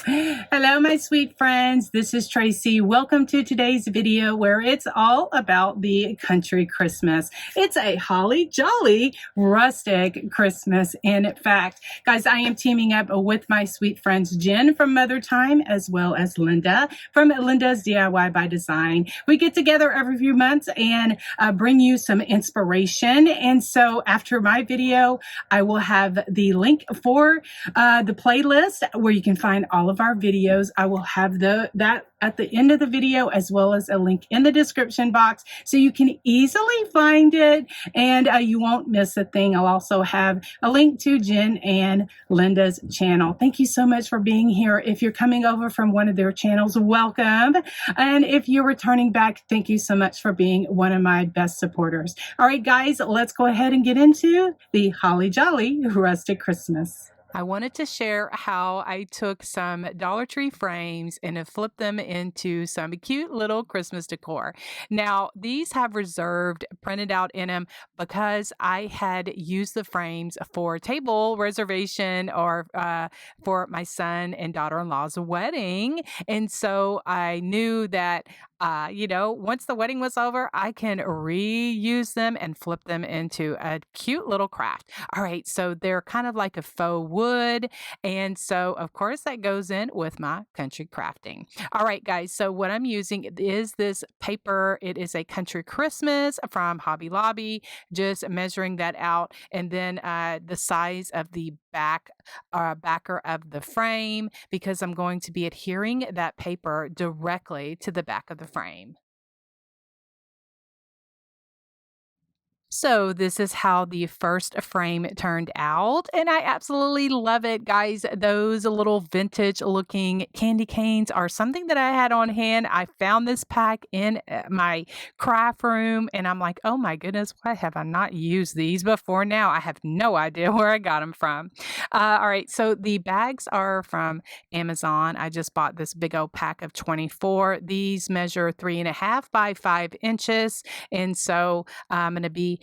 Hello, my sweet friends. This is Tracy. Welcome to today's video where it's all about the country Christmas. It's a holly jolly rustic Christmas. In fact, guys, I am teaming up with my sweet friends Jen from Mother Time as well as Linda from Linda's DIY by Design. We get together every few months and bring you some inspiration. And so after my video, I will have the link for the playlist where you can find all of our videos. I will have that at the end of the video, as well as a link in the description box so you can easily find it and you won't miss a thing. I'll also have a link to Jen and Linda's channel. Thank you so much for being here. If you're coming over from one of their channels, welcome. And if you're returning back, thank you so much for being one of my best supporters. All right, guys, let's go ahead and get into the Holly Jolly Rustic Christmas. I wanted to share how I took some Dollar Tree frames and have flipped them into some cute little Christmas decor. Now, these have reserved printed out in them because I had used the frames for table reservation or for my son and daughter-in-law's wedding. And so I knew that once the wedding was over, I can reuse them and flip them into a cute little craft. All right, so they're kind of like a faux wood. And so, of course, that goes in with my country crafting. All right, guys, so what I'm using is this paper. It is a Country Christmas from Hobby Lobby, just measuring that out. And then the size of the backer of the frame, because I'm going to be adhering that paper directly to the back of the frame. So this is how the first frame turned out, and I absolutely love it, guys. Those little vintage looking candy canes are something that I had on hand. I found this pack in my craft room, and I'm like, oh my goodness, why have I not used these before now? I have no idea where I got them from. All right, so the bags are from Amazon. I just bought this big old pack of 24. These measure 3.5 by 5 inches, and so I'm going to be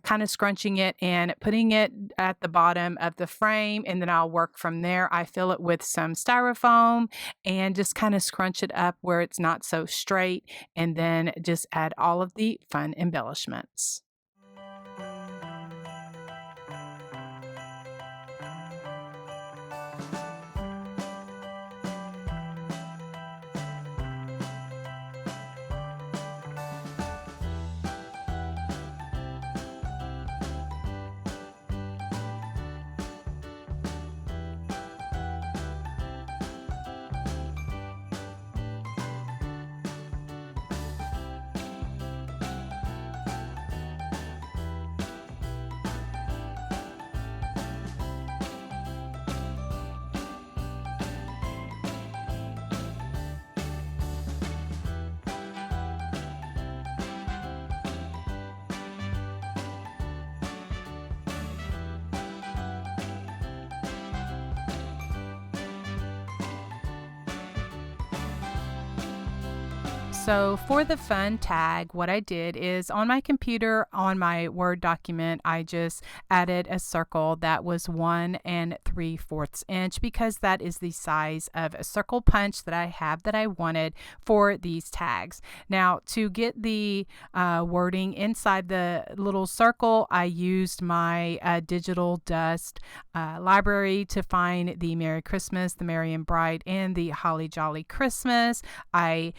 kind of scrunching it and putting it at the bottom of the frame, and then I'll work from there. I fill it with some styrofoam and just kind of scrunch it up where it's not so straight, and then just add all of the fun embellishments. So for the fun tag, what I did is on my computer, on my Word document, I just added a circle that was 1 3/4 inch because that is the size of a circle punch that I have that I wanted for these tags. Now to get the wording inside the little circle, I used my digital dust library to find the Merry Christmas, the Merry and Bright, and the Holly Jolly Christmas. I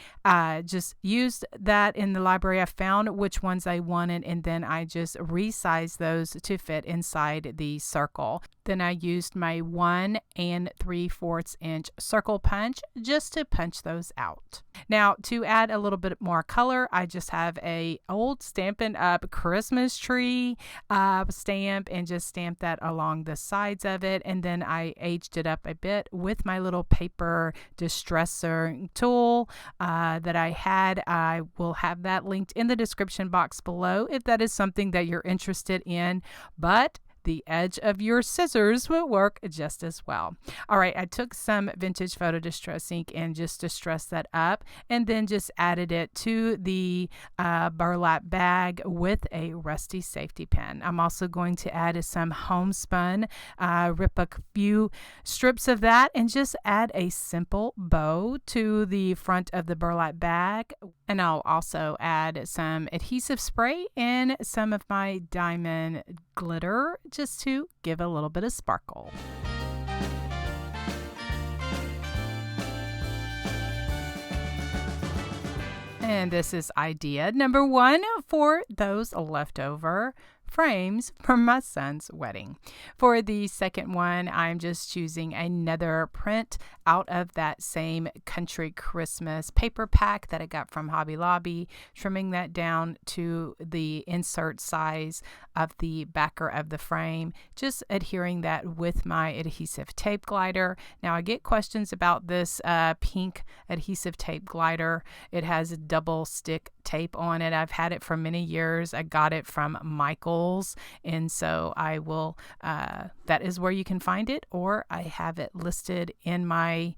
just used that in the library. I found which ones I wanted, and then I just resized those to fit inside the circle. Then I used my 1 3/4 inch circle punch just to punch those out. Now to add a little bit more color, I just have a old Stampin' Up! Christmas tree stamp and just stamp that along the sides of it, and then I aged it up a bit with my little paper distresser tool that I had. I will have that linked in the description box below if that is something that you're interested in. But the edge of your scissors will work just as well. All right, I took some vintage photo distress ink and just distressed that up, and then just added it to the burlap bag with a rusty safety pin. I'm also going to add some homespun, rip a few strips of that and just add a simple bow to the front of the burlap bag. And I'll also add some adhesive spray and some of my diamond glitter just to give a little bit of sparkle. And this is idea number 1 for those leftover frames from my son's wedding. For the second one, I'm just choosing another print out of that same Country Christmas paper pack that I got from Hobby Lobby, trimming that down to the insert size of the backer of the frame, just adhering that with my adhesive tape glider. Now I get questions about this pink adhesive tape glider. It has a double stick tape on it. I've had it for many years. I got it from Michaels, and so I will that is where you can find it, or I have it listed in my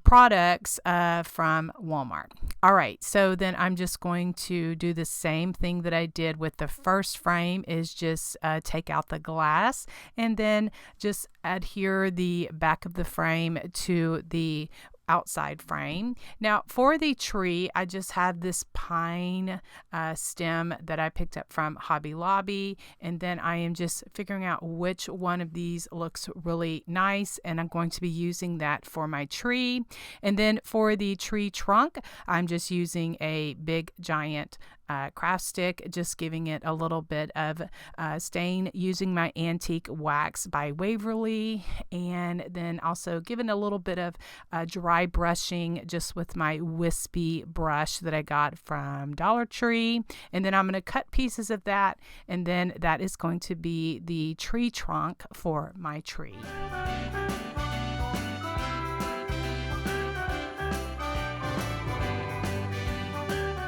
products from Walmart. All right, so then I'm just going to do the same thing that I did with the first frame, is just take out the glass and then just adhere the back of the frame to the outside frame. Now for the tree, I just have this pine stem that I picked up from Hobby Lobby, and then I am just figuring out which one of these looks really nice, and I'm going to be using that for my tree. And then for the tree trunk, I'm just using a big giant craft stick, just giving it a little bit of stain using my antique wax by Waverly, and then also giving a little bit of dry brushing just with my wispy brush that I got from Dollar Tree. And then I'm going to cut pieces of that, and then that is going to be the tree trunk for my tree.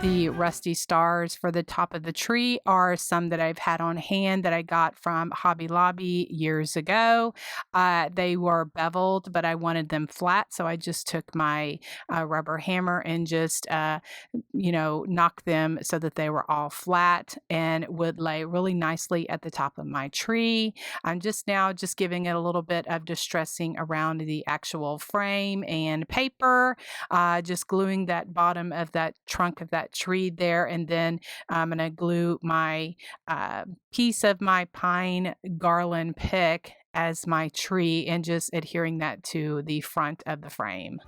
The rusty stars for the top of the tree are some that I've had on hand that I got from Hobby Lobby years ago. They were beveled, but I wanted them flat, so I just took my rubber hammer and just knocked them so that they were all flat and would lay really nicely at the top of my tree. I'm just giving it a little bit of distressing around the actual frame and paper, just gluing that bottom of that trunk of that tree there, and then I'm going to glue my piece of my pine garland pick as my tree and just adhering that to the front of the frame.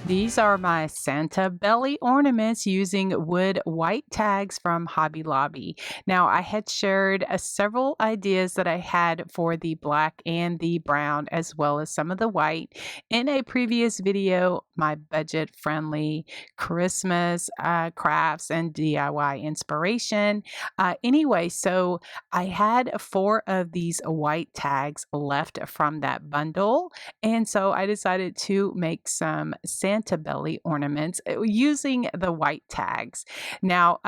These are my Santa belly ornaments using wood white tags from Hobby Lobby. Now, I had shared several ideas that I had for the black and the brown, as well as some of the white, in a previous video, my budget-friendly Christmas crafts and DIY inspiration. Anyway, so I had 4 of these white tags left from that bundle, and so I decided to make some Santa Santa belly ornaments using the white tags. Now,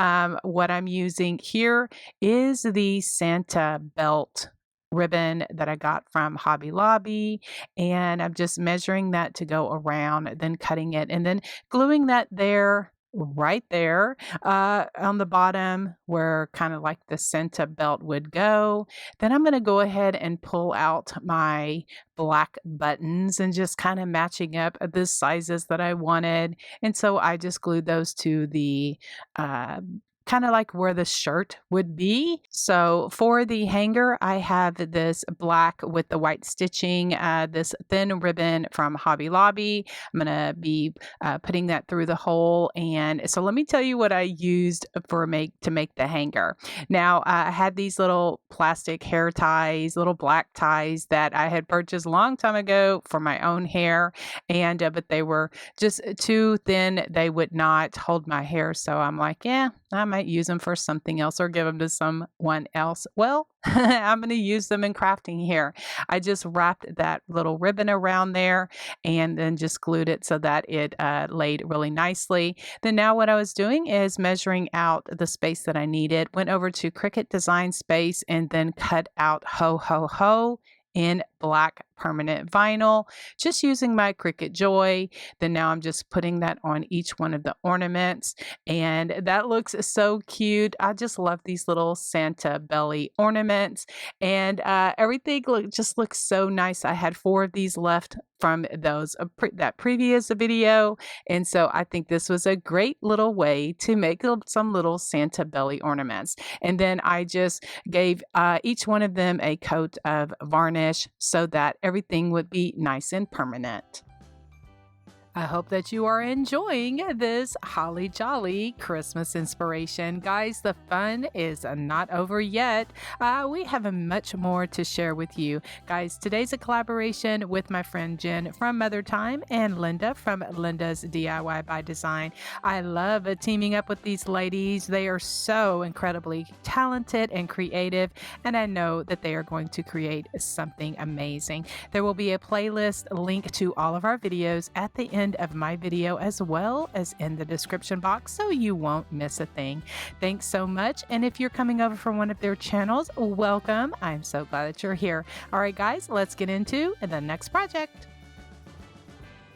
what I'm using here is the Santa belt ribbon that I got from Hobby Lobby, and I'm just measuring that to go around, then cutting it and then gluing that there, right there, on the bottom where kind of like the Santa belt would go. Then I'm going to go ahead and pull out my black buttons and just kind of matching up the sizes that I wanted. And so I just glued those to the uh, kind of like where the shirt would be. So for the hanger, I have this black with the white stitching, this thin ribbon from Hobby Lobby. I'm going to be putting that through the hole. And so let me tell you what I used to make the hanger. Now, I had these little plastic hair ties, little black ties that I had purchased a long time ago for my own hair. And but they were just too thin. They would not hold my hair. So I'm like, yeah, I might use them for something else or give them to someone else. Well, I'm going to use them in crafting here. I just wrapped that little ribbon around there and then just glued it so that it laid really nicely. Then now what I was doing is measuring out the space that I needed, went over to Cricut Design Space and then cut out Ho Ho Ho in black permanent vinyl, just using my Cricut Joy. Then now I'm just putting that on each one of the ornaments, and that looks so cute. I just love these little Santa belly ornaments, and everything just looks so nice. I had 4 of these left from those that previous video, and so I think this was a great little way to make some little Santa belly ornaments. And then I just gave each one of them a coat of varnish so that everything would be nice and permanent. I hope that you are enjoying this holly jolly Christmas inspiration. Guys, the fun is not over yet. We have much more to share with you. Guys, today's a collaboration with my friend Jen from Mother Time and Linda from Linda's DIY by Design. I love teaming up with these ladies. They are so incredibly talented and creative, and I know that they are going to create something amazing. There will be a playlist link to all of our videos at the end of my video as well as in the description box, so you won't miss a thing. Thanks so much, and if you're coming over from one of their channels, welcome. I'm so glad that you're here. All right guys, let's get into the next project.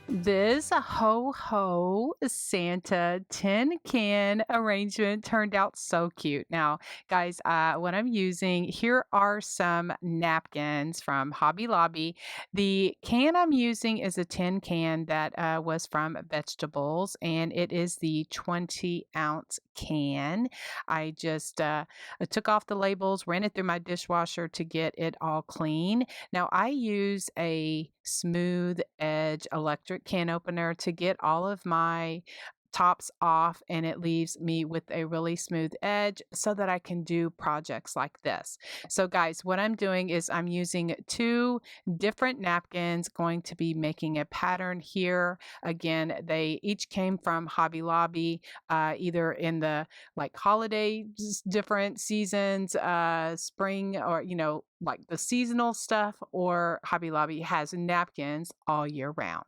This Ho Ho Santa tin can arrangement turned out so cute. Now, guys, what I'm using, here are some napkins from Hobby Lobby. The can I'm using is a tin can that was from Vegetables, and it is the 20-ounce can. I just took off the labels, ran it through my dishwasher to get it all clean. Now, I use a smooth edge electric can opener to get all of my tops off, and it leaves me with a really smooth edge so that I can do projects like this. So guys, what I'm doing is I'm using 2 different napkins, going to be making a pattern here. Again, they each came from Hobby Lobby, either in the like holiday different seasons, spring, or like the seasonal stuff, or Hobby Lobby has napkins all year round.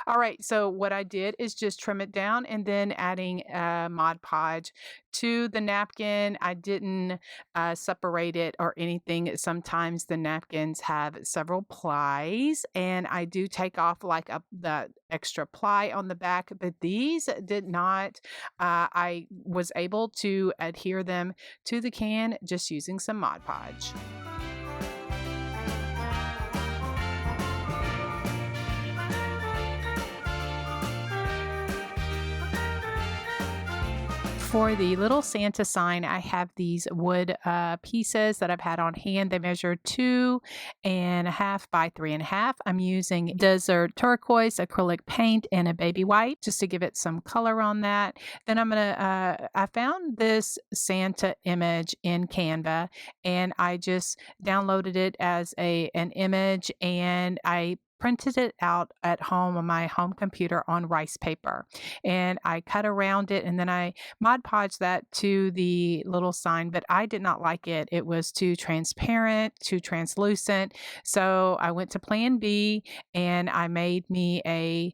All right, so what I did is just trim it down and then adding Mod Podge to the napkin. I didn't separate it or anything. Sometimes the napkins have several plies, and I do take off like the extra ply on the back, but these did not. I was able to adhere them to the can just using some Mod Podge. For the little Santa sign, I have these wood pieces that I've had on hand. They measure 2.5 by 3.5. I'm using desert turquoise acrylic paint and a baby white just to give it some color on that. Then I found this Santa image in Canva, and I just downloaded it as an image, and I printed it out at home on my home computer on rice paper. And I cut around it and then I Mod Podged that to the little sign, but I did not like it. It was too transparent, too translucent. So I went to Plan B and I made me an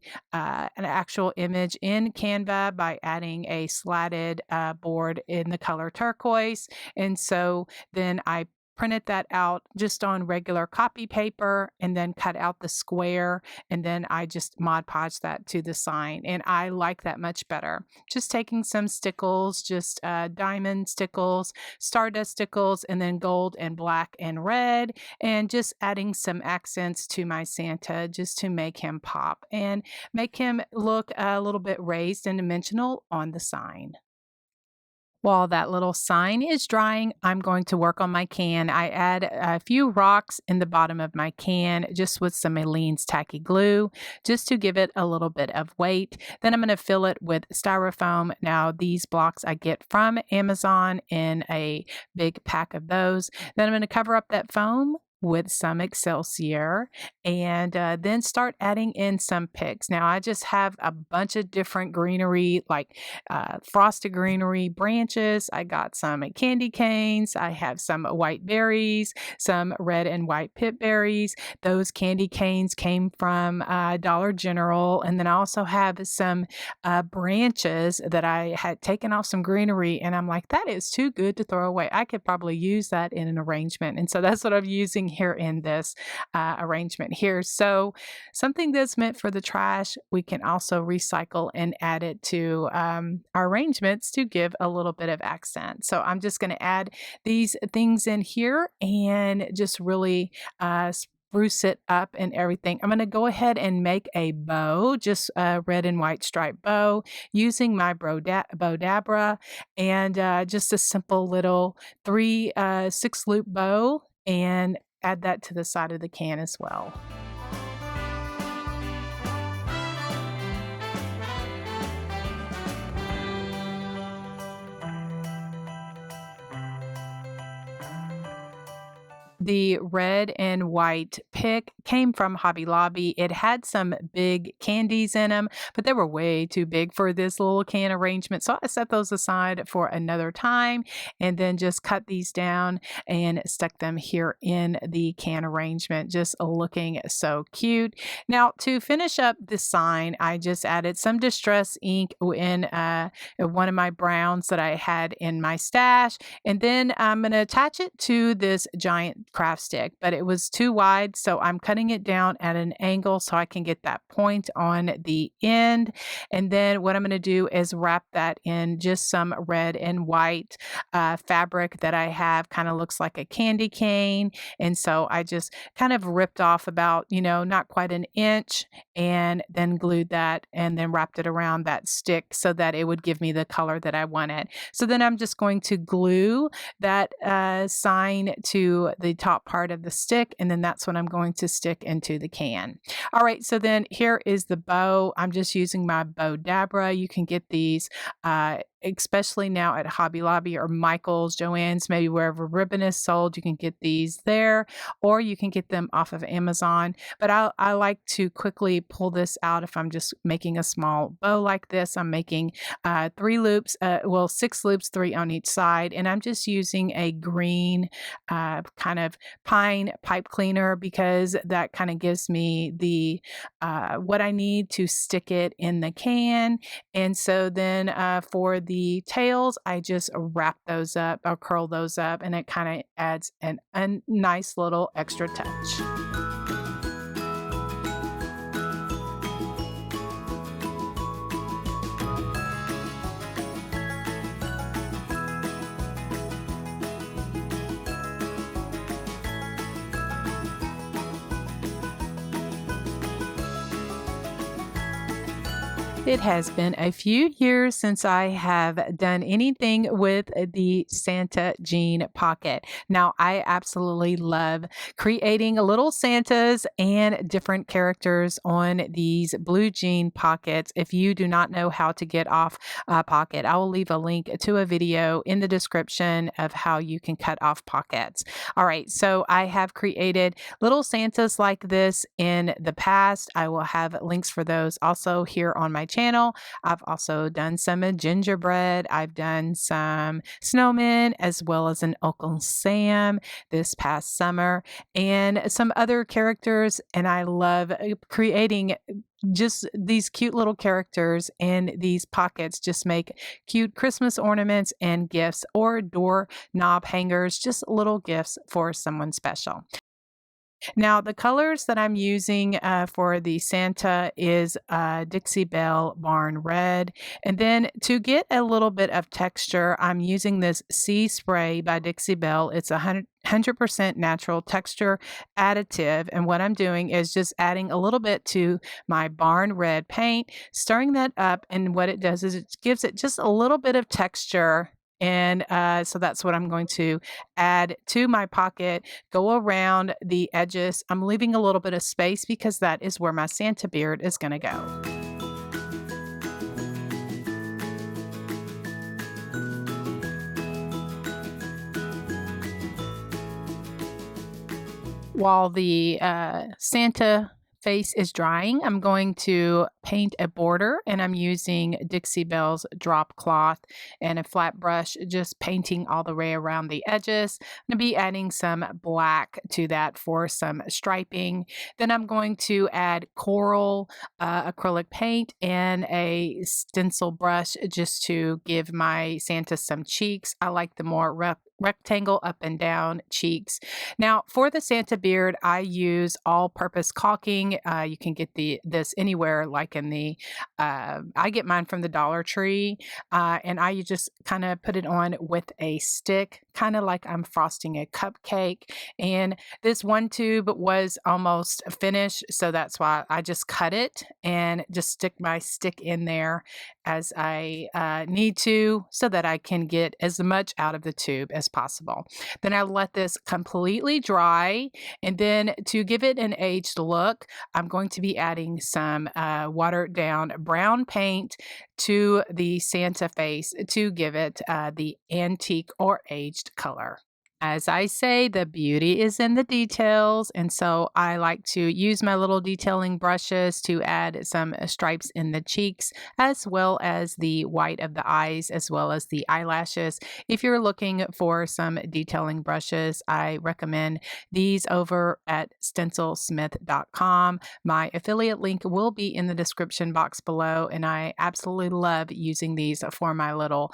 actual image in Canva by adding a slatted board in the color turquoise. And so then I printed that out just on regular copy paper and then cut out the square, and then I just Mod Podged that to the sign, and I like that much better. Just taking some stickles, just diamond stickles, stardust stickles, and then gold and black and red, and just adding some accents to my Santa just to make him pop and make him look a little bit raised and dimensional on the sign. While that little sign is drying, I'm going to work on my can. I add a few rocks in the bottom of my can just with some Aleene's tacky glue just to give it a little bit of weight. Then I'm going to fill it with styrofoam. Now these blocks I get from Amazon in a big pack of those. Then I'm going to cover up that foam with some Excelsior and then start adding in some picks. Now I just have a bunch of different greenery, like frosted greenery branches. I got some candy canes. I have some white berries, some red and white pip berries. Those candy canes came from Dollar General. And then I also have some branches that I had taken off some greenery, and I'm like, that is too good to throw away. I could probably use that in an arrangement. And so that's what I'm using here in this arrangement here. So something that's meant for the trash, we can also recycle and add it to our arrangements to give a little bit of accent. So I'm just going to add these things in here and just really spruce it up and everything. I'm going to go ahead and make a bow, just a red and white striped bow using my Bowdabra and just a simple little 6-loop bow, and add that to the side of the can as well. The red and white pick came from Hobby Lobby. It had some big candies in them, but they were way too big for this little can arrangement. So I set those aside for another time and then just cut these down and stuck them here in the can arrangement, just looking so cute. Now to finish up the sign, I just added some distress ink in one of my browns that I had in my stash. And then I'm going to attach it to this giant craft stick, but it was too wide, so I'm cutting it down at an angle so I can get that point on the end. And then what I'm going to do is wrap that in just some red and white fabric that I have, kind of looks like a candy cane. And so I just kind of ripped off about, not quite an inch, and then glued that and then wrapped it around that stick so that it would give me the color that I wanted. So then I'm just going to glue that sign to the top part of the stick, and then that's what I'm going to stick into the can. All right, so then here is the bow. I'm just using my Bowdabra. You can get these especially now at Hobby Lobby or Michaels, Joann's, maybe wherever ribbon is sold, you can get these there, or you can get them off of Amazon. But I like to quickly pull this out if I'm just making a small bow like this. I'm making 6 loops, 3 on each side, and I'm just using a green kind of pine pipe cleaner because that kind of gives me the what I need to stick it in the can. And so then for the tails, I just wrap those up or curl those up, and it kind of adds a nice little extra touch. It has been a few years since I have done anything with the Santa jean pocket. Now, I absolutely love creating little Santas and different characters on these blue jean pockets. If you do not know how to get off a pocket, I will leave a link to a video in the description of how you can cut off pockets. All right, so I have created little Santas like this in the past. I will have links for those also here on my channel. I've also done some gingerbread. I've done some snowmen as well as an Uncle Sam this past summer and some other characters. And I love creating just these cute little characters in these pockets. Just make cute Christmas ornaments and gifts or door knob hangers, just little gifts for someone special. Now, the colors that I'm using for the Santa is Dixie Belle Barn Red. And then to get a little bit of texture, I'm using this Sea Spray by Dixie Belle. It's 100% natural texture additive. And what I'm doing is just adding a little bit to my Barn Red paint, stirring that up. And what it does is it gives it just a little bit of texture. And so that's what I'm going to add to my pocket, go around the edges. I'm leaving a little bit of space because that is where my Santa beard is going to go. While the Santa face is drying, I'm going to paint a border, and I'm using Dixie Belle's drop cloth and a flat brush, just painting all the way around the edges. I'm going to be adding some black to that for some striping. Then I'm going to add coral acrylic paint and a stencil brush just to give my Santa some cheeks. I like the more rectangle up and down cheeks. Now for the Santa beard, I use all-purpose caulking. You can get this anywhere, like in the I get mine from the Dollar Tree, and I just kind of put it on with a stick, kind of like I'm frosting a cupcake. And this one tube was almost finished, so that's why I just cut it and just stick my stick in there as I need to, so that I can get as much out of the tube as possible. Then I let this completely dry, and then to give it an aged look, I'm going to be adding some watered down brown paint to the Santa face to give it the antique or aged color. As I say, the beauty is in the details, and so I like to use my little detailing brushes to add some stripes in the cheeks, as well as the white of the eyes, as well as the eyelashes. If you're looking for some detailing brushes, I recommend these over at stencilsmith.com. My affiliate link will be in the description box below, and I absolutely love using these for my little,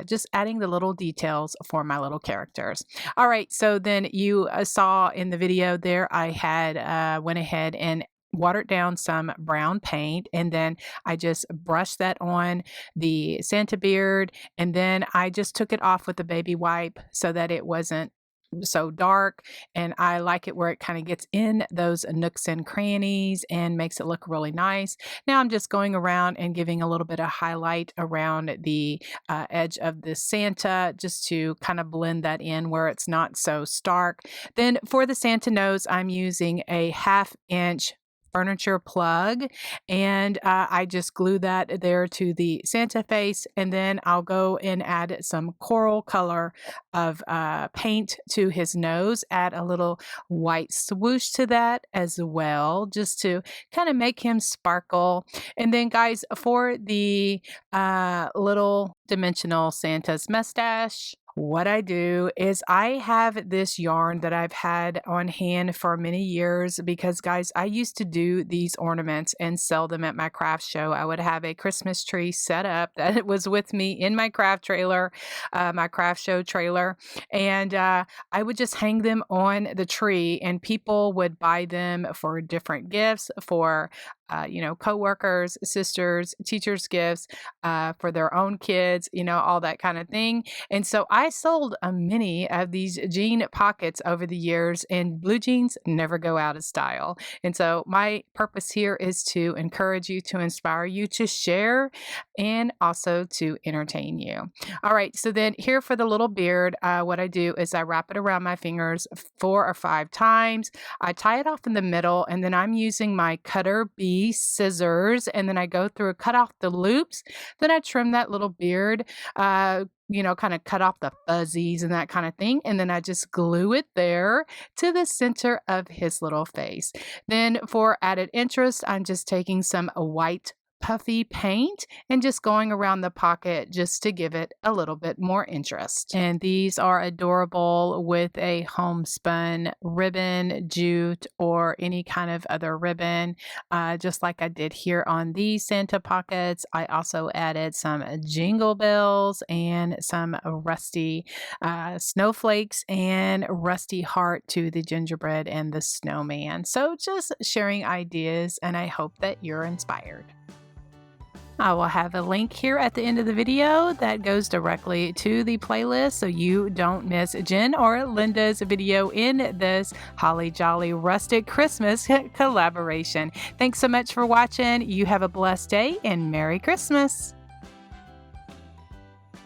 just adding the little details for my little characters. All right, so then you saw in the video there, I had went ahead and watered down some brown paint, and then I just brushed that on the Santa beard, and then I just took it off with a baby wipe so that it wasn't so dark, and I like it where it kind of gets in those nooks and crannies and makes it look really nice. Now I'm just going around and giving a little bit of highlight around the edge of the Santa, just to kind of blend that in where it's not so stark. Then for the Santa nose, I'm using a 1/2 inch furniture plug, and I just glue that there to the Santa face, and then I'll go and add some coral color of paint to his nose, add a little white swoosh to that as well, just to kind of make him sparkle. And then guys, for the little dimensional Santa's mustache, what I do is I have this yarn that I've had on hand for many years, because guys, I used to do these ornaments and sell them at my craft show. I would have a Christmas tree set up that was with me in my craft trailer, my craft show trailer, and I would just hang them on the tree, and people would buy them for different gifts, for coworkers, sisters, teachers' gifts, for their own kids, all that kind of thing. And so I sold many of these jean pockets over the years, and blue jeans never go out of style. And so my purpose here is to encourage you, to inspire you, to share, and also to entertain you. All right, so then here for the little beard, what I do is I wrap it around my fingers 4 or 5 times. I tie it off in the middle, and then I'm using my CutterBee scissors, and then I go through, cut off the loops, then I trim that little beard, kind of cut off the fuzzies and that kind of thing. And then I just glue it there to the center of his little face. Then for added interest, I'm just taking some white puffy paint and just going around the pocket just to give it a little bit more interest. And these are adorable with a homespun ribbon, jute, or any kind of other ribbon, just like I did here on these Santa pockets. I also added some jingle bells and some rusty snowflakes and rusty heart to the gingerbread and the snowman. So just sharing ideas, and I hope that you're inspired. I will have a link here at the end of the video that goes directly to the playlist so you don't miss Jen or Linda's video in this Holly Jolly Rustic Christmas collaboration. Thanks so much for watching. You have a blessed day and Merry Christmas.